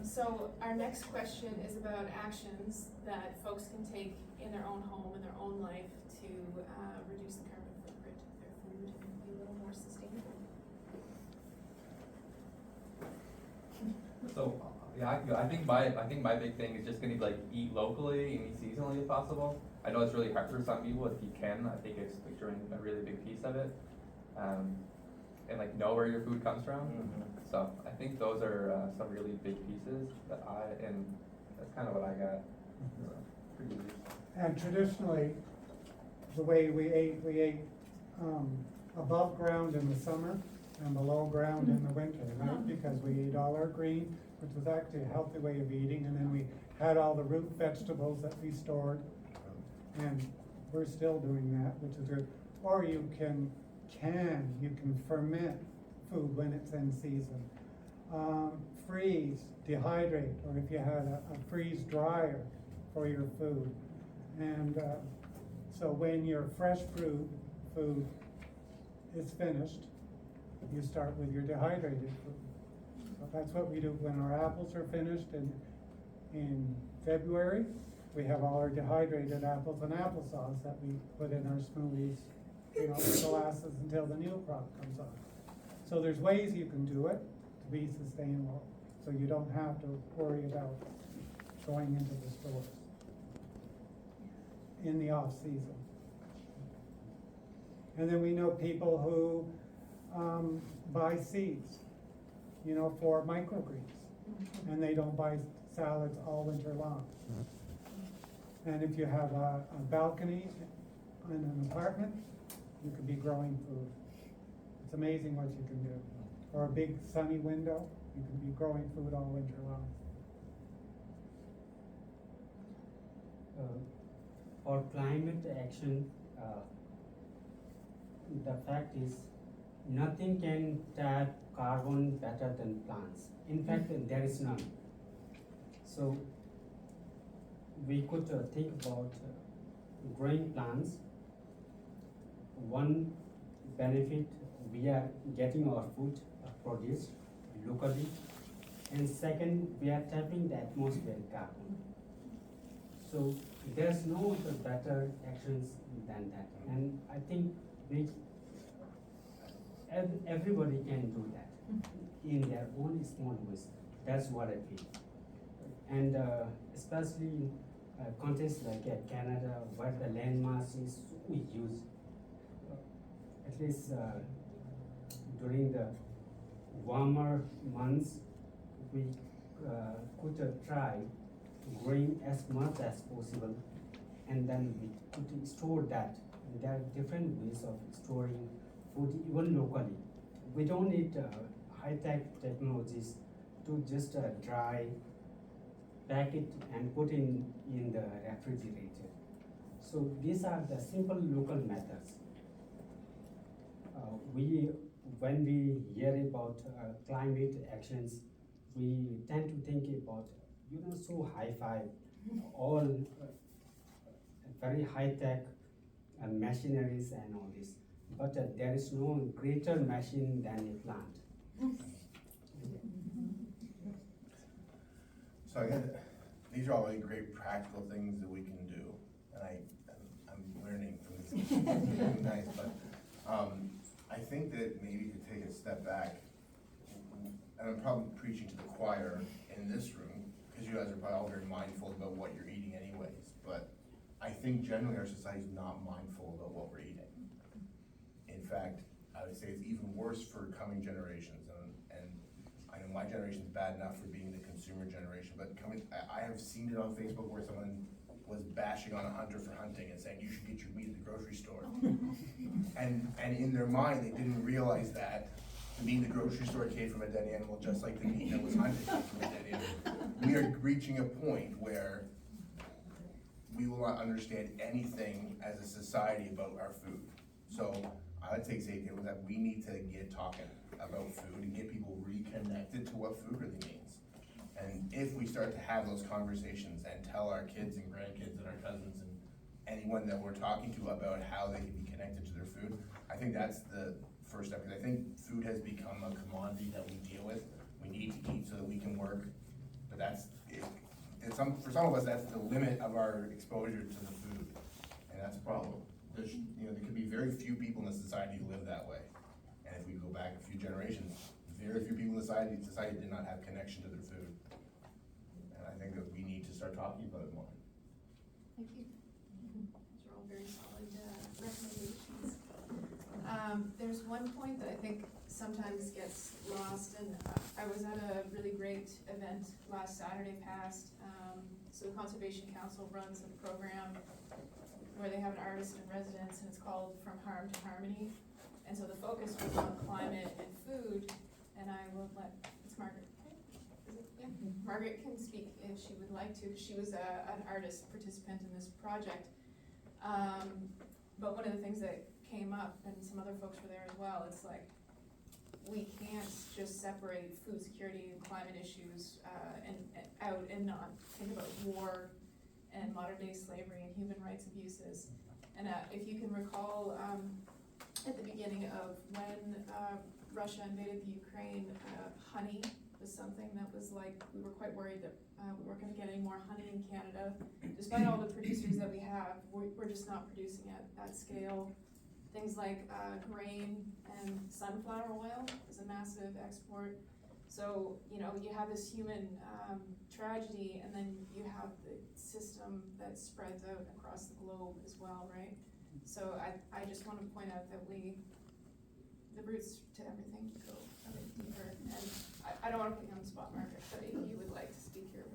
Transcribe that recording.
So our next question is about actions that folks can take in their own home, in their own life to reduce the carbon footprint of their food and be a little more sustainable. So I think my big thing is just gonna be like eat locally and eat seasonally if possible. I know it's really hard for some people. If you can, I think it's like a really big piece of it. And like know where your food comes from. Mm-hmm. So I think those are some really big pieces and that's kind of what I got. So, pretty easy. And traditionally, the way we ate above ground in the summer and below ground in the winter, right? Because we ate all our green, which was actually a healthy way of eating, and then we had all the root vegetables that we stored, and we're still doing that, which is good. Or you can ferment food when it's in season. Freeze, dehydrate, or if you had a freeze dryer for your food. And so when your fresh food is finished, you start with your dehydrated food. So that's what we do when our apples are finished in February. We have all our dehydrated apples and applesauce that we put in our smoothies, you know, to last us until the new crop comes on. So there's ways you can do it to be sustainable, so you don't have to worry about going into the stores in the off season. And then we know people who buy seeds, you know, for microgreens, and they don't buy salads all winter long. And if you have a balcony in an apartment, you could be growing food. It's amazing what you can do. Or a big sunny window, you can be growing food all winter long. For climate action, the fact is nothing can trap carbon better than plants. In fact, there is none. So we could think about growing plants. One benefit, we are getting our food produced locally, and second, we are tapping the atmospheric carbon. So there's no better actions than that, and I think everybody can do that in their own small ways. That's what I feel. And especially in contexts like Canada, where the land mass is so huge, at least during the warmer months, we could try growing as much as possible, and then we could store that. And there are different ways of storing food, even locally. We don't need high-tech technologies to just dry, pack it, and put in the refrigerator. So these are the simple local methods. When we hear about climate actions, we tend to think about, so hi-fi, all very high-tech machineries and all this. But there is no greater machine than a plant. So again, these are all really great practical things that we can do, and I'm learning from this. It's really nice, but I think that maybe to take a step back, and I'm probably preaching to the choir in this room, because you guys are probably all very mindful about what you're eating anyways, but I think generally our society is not mindful about what we're eating. In fact, I would say it's even worse for coming generations, and I know my generation is bad enough for being the consumer generation, but I have seen it on Facebook where someone was bashing on a hunter for hunting and saying you should get your meat at the grocery store. and in their mind, they didn't realize that the meat in the grocery store came from a dead animal, just like the meat that was hunted came from a dead animal. We are reaching a point where we will not understand anything as a society about our food. So I would take safety that we need to get talking about food and get people reconnected to what food really means. And if we start to have those conversations and tell our kids and grandkids and our cousins and anyone that we're talking to about how they can be connected to their food, I think that's the first step. Because I think food has become a commodity that we deal with. We need to eat so that we can work. but for some of us, that's the limit of our exposure to the food, and that's a problem. There could be very few people in the society who live that way, and if we go back a few generations, very few people in the society did not have connection to their food. And I think that we need to start talking about it more. Thank you. Those are all very solid recommendations. There's one point that I think sometimes gets lost, and I was at a really great event last Saturday past. So the Conservation Council runs a program where they have an artist in residence, and it's called From Harm to Harmony. And so the focus was on climate and food, and I will let, it's Margaret, right? Is it? Yeah. Margaret can speak if she would like to, because she was an artist participant in this project. But one of the things that came up, and some other folks were there as well, it's like, we can't just separate food security and climate issues out and not think about war and modern day slavery and human rights abuses. And if you can recall, at the beginning of when Russia invaded the Ukraine, honey was something that was like, we were quite worried that we weren't gonna get any more honey in Canada. Despite all the producers that we have, we're just not producing at that scale. Things like grain and sunflower oil is a massive export. So, you have this human tragedy, and then you have the system that spreads out across the globe as well, right? So I just want to point out that the roots to everything go a bit deeper. And I don't want to put you on the spot, Margaret, but if you would like to speak here.